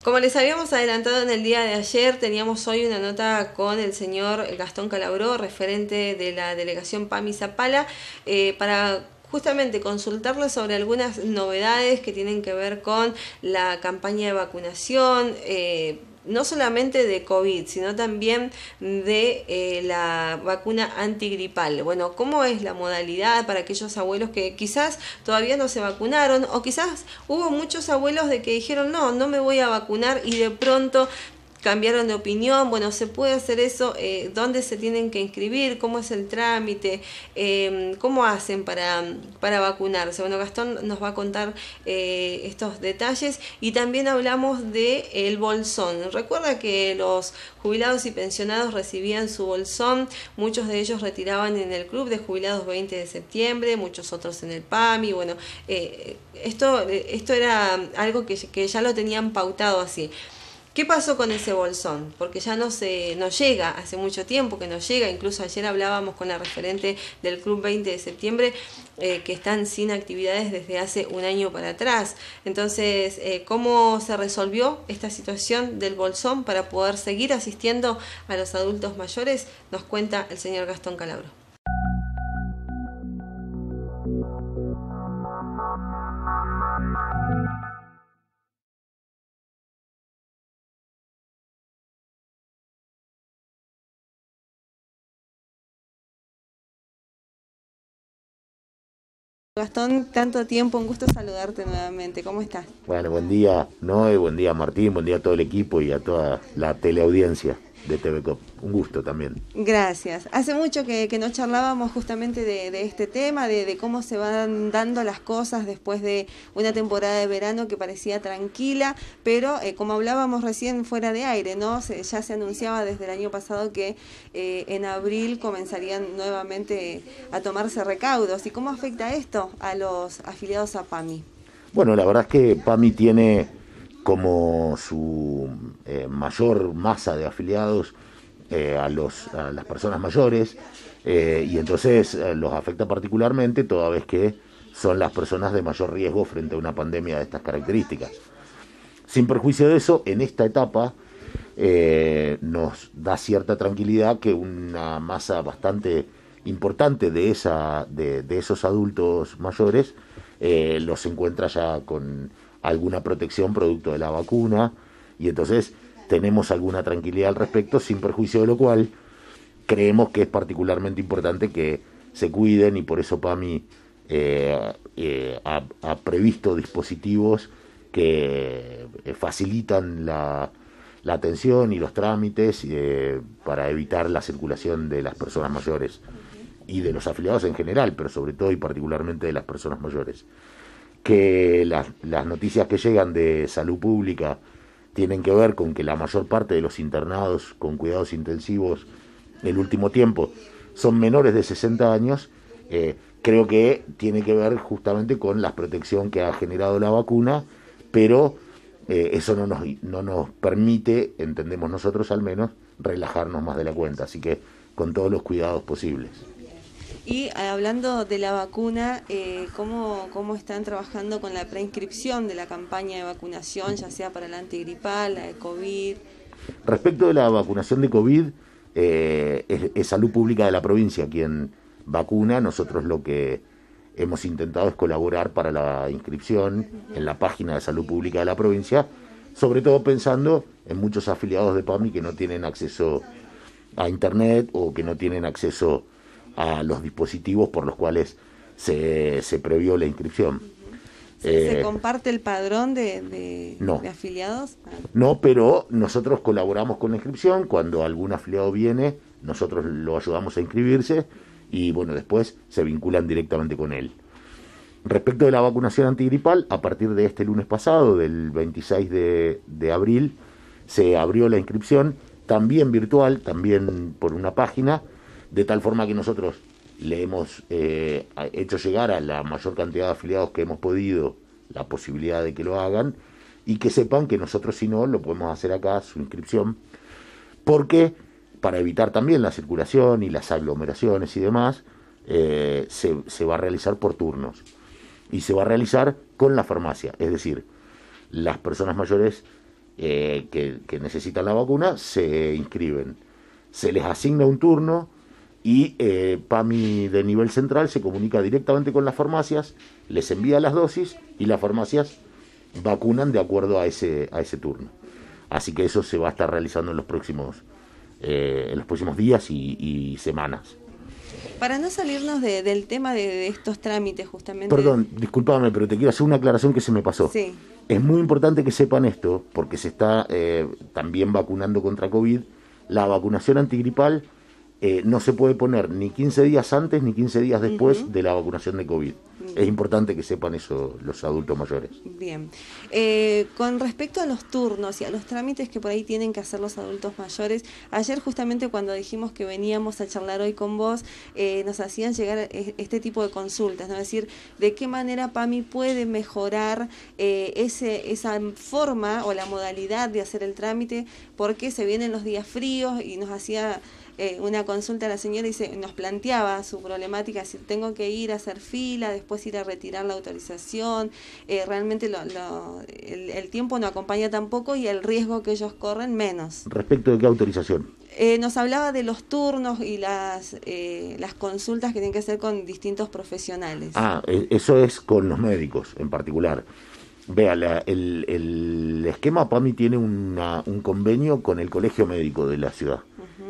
Como les habíamos adelantado en el día de ayer, teníamos hoy una nota con el señor Gastón Calabró, referente de la delegación PAMI Zapala, para justamente consultarle sobre algunas novedades que tienen que ver con la campaña de vacunación, no solamente de COVID, sino también de la vacuna antigripal. Bueno, ¿cómo es la modalidad para aquellos abuelos que quizás todavía no se vacunaron? O quizás hubo muchos abuelos de que dijeron, no me voy a vacunar, y de pronto cambiaron de opinión. Bueno, se puede hacer eso, dónde se tienen que inscribir, cómo es el trámite, cómo hacen para vacunarse. Bueno, Gastón nos va a contar estos detalles, y también hablamos de el bolsón. Recuerda que los jubilados y pensionados recibían su bolsón, muchos de ellos retiraban en el Club de Jubilados 20 de septiembre, muchos otros en el PAMI. Bueno, esto era algo que ya lo tenían pautado así. ¿Qué pasó con ese bolsón? Porque ya no llega, hace mucho tiempo que no llega. Incluso ayer hablábamos con la referente del Club 20 de septiembre, que están sin actividades desde hace un año para atrás. Entonces, ¿cómo se resolvió esta situación del bolsón para poder seguir asistiendo a los adultos mayores? Nos cuenta el señor Gastón Calabró. Gastón, tanto tiempo, un gusto saludarte nuevamente. ¿Cómo estás? Bueno, buen día Noé, buen día Martín, buen día a todo el equipo y a toda la teleaudiencia de TV Cop. Un gusto también. Gracias. Hace mucho que no charlábamos justamente de este tema, de cómo se van dando las cosas después de una temporada de verano que parecía tranquila, pero como hablábamos recién fuera de aire, ¿no? Ya se anunciaba desde el año pasado que en abril comenzarían nuevamente a tomarse recaudos. ¿Y cómo afecta esto a los afiliados a PAMI? Bueno, la verdad es que PAMI tiene como su mayor masa de afiliados a las personas mayores, y entonces los afecta particularmente, toda vez que son las personas de mayor riesgo frente a una pandemia de estas características. Sin perjuicio de eso, en esta etapa nos da cierta tranquilidad que una masa bastante importante de esos adultos mayores los encuentra ya con alguna protección producto de la vacuna, y entonces tenemos alguna tranquilidad al respecto, sin perjuicio de lo cual creemos que es particularmente importante que se cuiden, y por eso PAMI ha previsto dispositivos que facilitan la atención y los trámites para evitar la circulación de las personas mayores y de los afiliados en general, pero sobre todo y particularmente de las personas mayores. Que las noticias que llegan de salud pública tienen que ver con que la mayor parte de los internados con cuidados intensivos el último tiempo son menores de 60 años, creo que tiene que ver justamente con la protección que ha generado la vacuna, pero eso no nos permite, entendemos nosotros al menos, relajarnos más de la cuenta, así que con todos los cuidados posibles. Y hablando de la vacuna, ¿cómo están trabajando con la preinscripción de la campaña de vacunación, ya sea para la antigripal, la de COVID? Respecto de la vacunación de COVID, es Salud Pública de la provincia quien vacuna. Nosotros lo que hemos intentado es colaborar para la inscripción en la página de Salud Pública de la provincia, sobre todo pensando en muchos afiliados de PAMI que no tienen acceso a internet o que no tienen acceso a los dispositivos por los cuales se previó la inscripción. ¿Se comparte el padrón de afiliados? No, pero nosotros colaboramos con la inscripción. Cuando algún afiliado viene, nosotros lo ayudamos a inscribirse y bueno, después se vinculan directamente con él. Respecto de la vacunación antigripal, a partir de este lunes pasado, del 26 de abril, se abrió la inscripción, también virtual, también por una página, de tal forma que nosotros le hemos hecho llegar a la mayor cantidad de afiliados que hemos podido la posibilidad de que lo hagan, y que sepan que nosotros, si no, lo podemos hacer acá, su inscripción, porque para evitar también la circulación y las aglomeraciones y demás, se va a realizar por turnos. y se va a realizar con la farmacia. Es decir, las personas mayores que necesitan la vacuna se inscriben, se les asigna un turno y PAMI de nivel central se comunica directamente con las farmacias, les envía las dosis y las farmacias vacunan de acuerdo a ese turno. Así que eso se va a estar realizando en los próximos días y semanas. Para no salirnos del tema de estos trámites, justamente. Perdón, discúlpame, pero te quiero hacer una aclaración que se me pasó. Sí. Es muy importante que sepan esto, porque se está también vacunando contra COVID. La vacunación antigripal no se puede poner ni 15 días antes ni 15 días después de la vacunación de COVID. Es importante que sepan eso los adultos mayores. Bien. Con respecto a los turnos y a los trámites que por ahí tienen que hacer los adultos mayores, ayer justamente cuando dijimos que veníamos a charlar hoy con vos, nos hacían llegar este tipo de consultas, ¿no? Es decir, de qué manera PAMI puede mejorar esa forma o la modalidad de hacer el trámite, porque se vienen los días fríos y nos hacía una consulta a la señora y nos planteaba su problemática, si tengo que ir a hacer fila, después ir a retirar la autorización, realmente el tiempo no acompaña tampoco y el riesgo que ellos corren menos. ¿Respecto de qué autorización? Nos hablaba de los turnos y las consultas que tienen que hacer con distintos profesionales. Eso es con los médicos en particular. Vea, el esquema PAMI tiene un convenio con el Colegio Médico de la ciudad.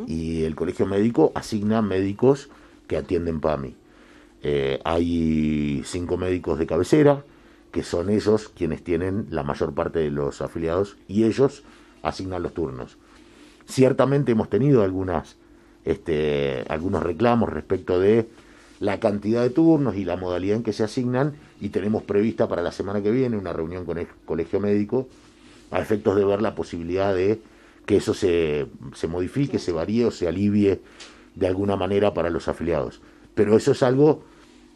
Y el Colegio Médico asigna médicos que atienden PAMI. Hay 5 médicos de cabecera, que son ellos quienes tienen la mayor parte de los afiliados, y ellos asignan los turnos. Ciertamente hemos tenido algunos reclamos respecto de la cantidad de turnos y la modalidad en que se asignan, y tenemos prevista para la semana que viene una reunión con el Colegio Médico a efectos de ver la posibilidad de que eso se modifique, se varíe o se alivie de alguna manera para los afiliados. Pero eso es algo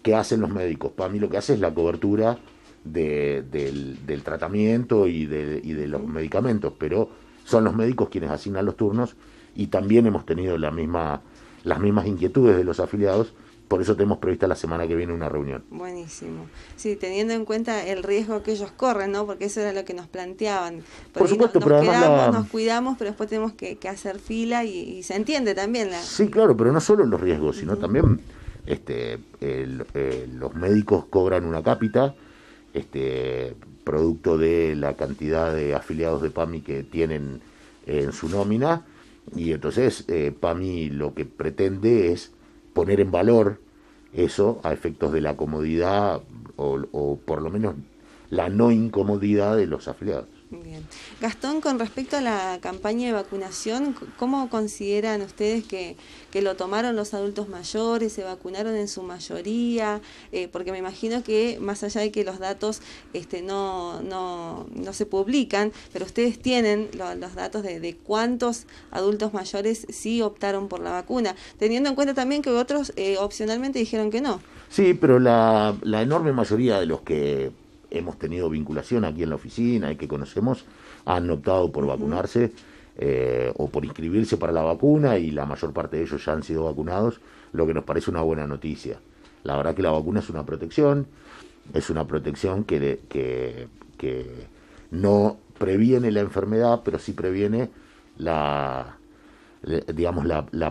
que hacen los médicos. Para mí lo que hace es la cobertura del tratamiento y de los medicamentos, pero son los médicos quienes asignan los turnos, y también hemos tenido las mismas inquietudes de los afiliados. Por eso tenemos prevista la semana que viene una reunión. Buenísimo. Sí, teniendo en cuenta el riesgo que ellos corren, ¿no? Porque eso era lo que nos planteaban. Por supuesto, pero además nos cuidamos, pero después tenemos que hacer fila y se entiende también. Sí, claro, pero no solo los riesgos, sino también los médicos cobran una cápita, producto de la cantidad de afiliados de PAMI que tienen en su nómina, y entonces PAMI lo que pretende es poner en valor eso a efectos de la comodidad o por lo menos la no incomodidad de los afiliados. Bien. Gastón, con respecto a la campaña de vacunación, ¿cómo consideran ustedes que lo tomaron los adultos mayores? ¿Se vacunaron en su mayoría? Porque me imagino que más allá de que los datos no se publican, pero ustedes tienen los datos de cuántos adultos mayores sí optaron por la vacuna, teniendo en cuenta también que otros opcionalmente dijeron que no. Sí, pero la enorme mayoría de los que hemos tenido vinculación aquí en la oficina y que conocemos han optado por vacunarse o por inscribirse para la vacuna, y la mayor parte de ellos ya han sido vacunados, lo que nos parece una buena noticia. La verdad que la vacuna es una protección que no previene la enfermedad, pero sí previene la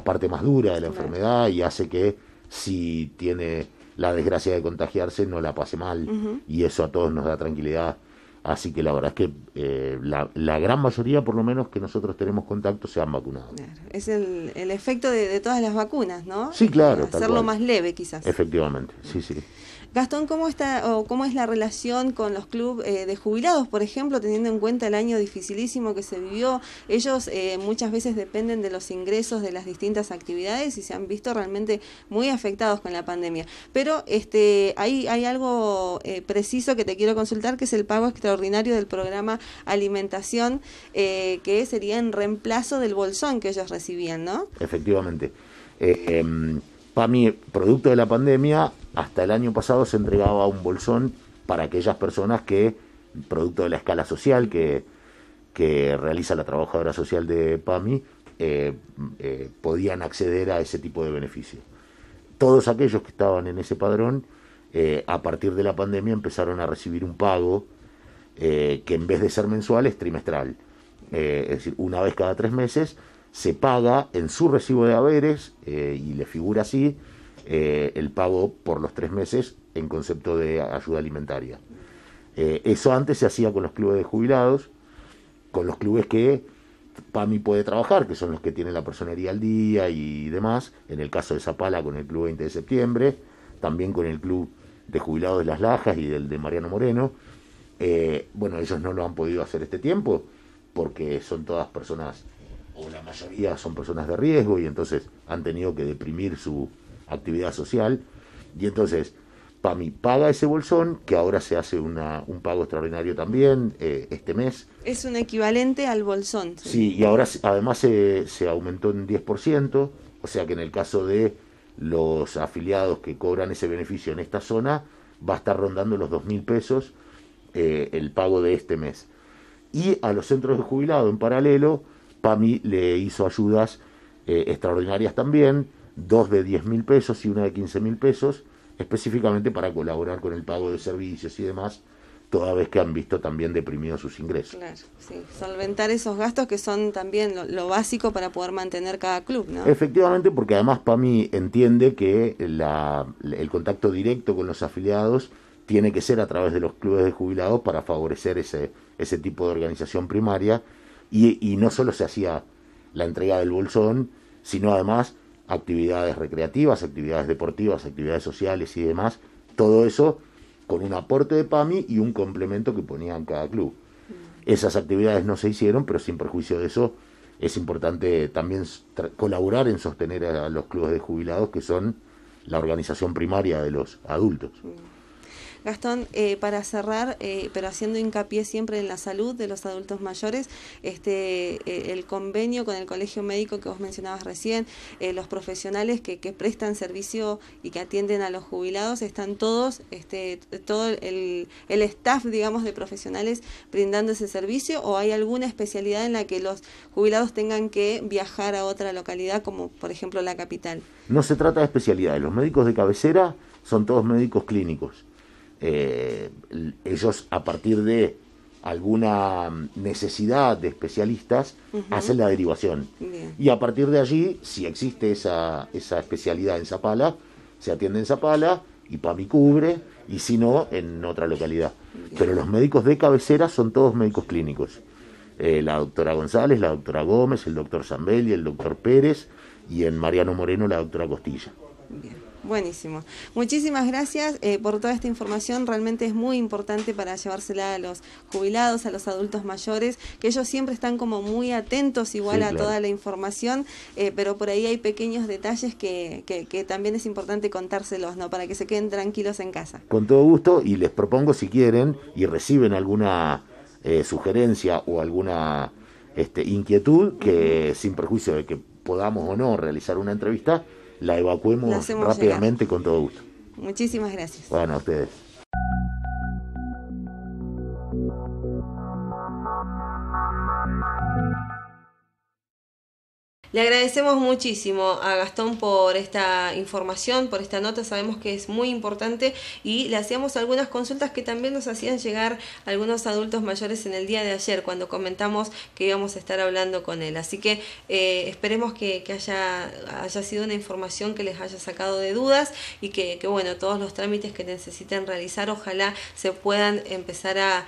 parte más dura de la enfermedad, y hace que si tiene la desgracia de contagiarse no la pase mal, y eso a todos nos da tranquilidad. Así que la verdad es que la gran mayoría, por lo menos que nosotros tenemos contacto, se han vacunado. Claro. Es el efecto de todas las vacunas, ¿no? Sí, claro. Hacerlo más leve, quizás. Efectivamente, sí. Gastón, ¿cómo es la relación con los clubes de jubilados, por ejemplo, teniendo en cuenta el año dificilísimo que se vivió? Ellos muchas veces dependen de los ingresos de las distintas actividades y se han visto realmente muy afectados con la pandemia. Pero hay algo preciso que te quiero consultar, que es el pago extraordinario del programa alimentación, que sería en reemplazo del bolsón que ellos recibían, ¿no? Efectivamente. PAMI, producto de la pandemia, hasta el año pasado se entregaba un bolsón para aquellas personas que, producto de la escala social que realiza la trabajadora social de PAMI, podían acceder a ese tipo de beneficio. Todos aquellos que estaban en ese padrón a partir de la pandemia empezaron a recibir un pago que en vez de ser mensual es trimestral. Es decir, una vez cada 3 meses se paga en su recibo de haberes, y le figura así, el pago por los 3 meses en concepto de ayuda alimentaria. Eso antes se hacía con los clubes de jubilados, con los clubes que PAMI puede trabajar, que son los que tienen la personería al día y demás, en el caso de Zapala con el Club 20 de Septiembre, también con el Club de Jubilados de Las Lajas y del de Mariano Moreno. Bueno, ellos no lo han podido hacer este tiempo, porque son todas personas, o la mayoría son personas de riesgo, y entonces han tenido que deprimir su actividad social, y entonces PAMI paga ese bolsón, que ahora se hace un pago extraordinario también este mes. Es un equivalente al bolsón. Sí, y ahora además se aumentó en 10%, o sea que en el caso de los afiliados que cobran ese beneficio en esta zona, va a estar rondando los 2.000 pesos el pago de este mes. Y a los centros de jubilado en paralelo, PAMI le hizo ayudas extraordinarias también, 2 de 10.000 pesos y una de 15.000 pesos, específicamente para colaborar con el pago de servicios y demás, toda vez que han visto también deprimidos sus ingresos. Claro, sí, solventar esos gastos que son también lo básico para poder mantener cada club, ¿no? Efectivamente, porque además PAMI entiende que el contacto directo con los afiliados tiene que ser a través de los clubes de jubilados para favorecer ese tipo de organización primaria, y no solo se hacía la entrega del bolsón, sino además actividades recreativas, actividades deportivas, actividades sociales y demás, todo eso con un aporte de PAMI y un complemento que ponía en cada club. Esas actividades no se hicieron, pero sin perjuicio de eso, es importante también colaborar en sostener a los clubes de jubilados, que son la organización primaria de los adultos. Gastón, para cerrar, pero haciendo hincapié siempre en la salud de los adultos mayores, el convenio con el Colegio Médico que vos mencionabas recién, los profesionales que prestan servicio y que atienden a los jubilados, están todos, todo el staff, digamos, de profesionales brindando ese servicio, o hay alguna especialidad en la que los jubilados tengan que viajar a otra localidad, como por ejemplo la capital? No se trata de especialidades, los médicos de cabecera son todos médicos clínicos. Ellos, a partir de alguna necesidad de especialistas, hacen la derivación. Bien. Y a partir de allí, si existe esa especialidad en Zapala, se atiende en Zapala y PAMI cubre, y si no, en otra localidad. Bien. Pero los médicos de cabecera son todos médicos clínicos. La doctora González, la doctora Gómez, el doctor Zambelli, el doctor Pérez, y en Mariano Moreno la doctora Costilla. Bien. Buenísimo. Muchísimas gracias por toda esta información. Realmente es muy importante para llevársela a los jubilados, a los adultos mayores, que ellos siempre están como muy atentos igual, sí, a claro, toda la información, pero por ahí hay pequeños detalles que también es importante contárselos, ¿no? Para que se queden tranquilos en casa. Con todo gusto, y les propongo, si quieren y reciben alguna sugerencia o alguna inquietud, que sin perjuicio de que podamos o no realizar una entrevista, la evacuemos rápidamente llegar. Con todo gusto. Muchísimas gracias. Bueno, a ustedes. Le agradecemos muchísimo a Gastón por esta información, por esta nota. Sabemos que es muy importante y le hacíamos algunas consultas que también nos hacían llegar algunos adultos mayores en el día de ayer, cuando comentamos que íbamos a estar hablando con él. Así que esperemos que haya sido una información que les haya sacado de dudas, y que bueno, todos los trámites que necesiten realizar, ojalá se puedan empezar a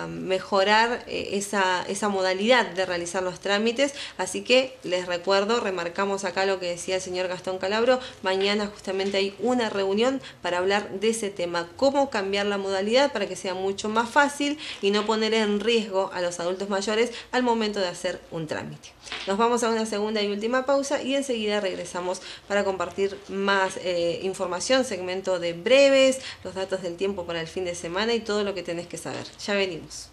mejorar esa modalidad de realizar los trámites. Así que les recuerdo, remarcamos acá lo que decía el señor Gastón Calabro, mañana justamente hay una reunión para hablar de ese tema, cómo cambiar la modalidad para que sea mucho más fácil y no poner en riesgo a los adultos mayores al momento de hacer un trámite. Nos vamos a una segunda y última pausa y enseguida regresamos para compartir más información, segmento de breves, los datos del tiempo para el fin de semana y todo lo que tenés que saber. Ya venimos.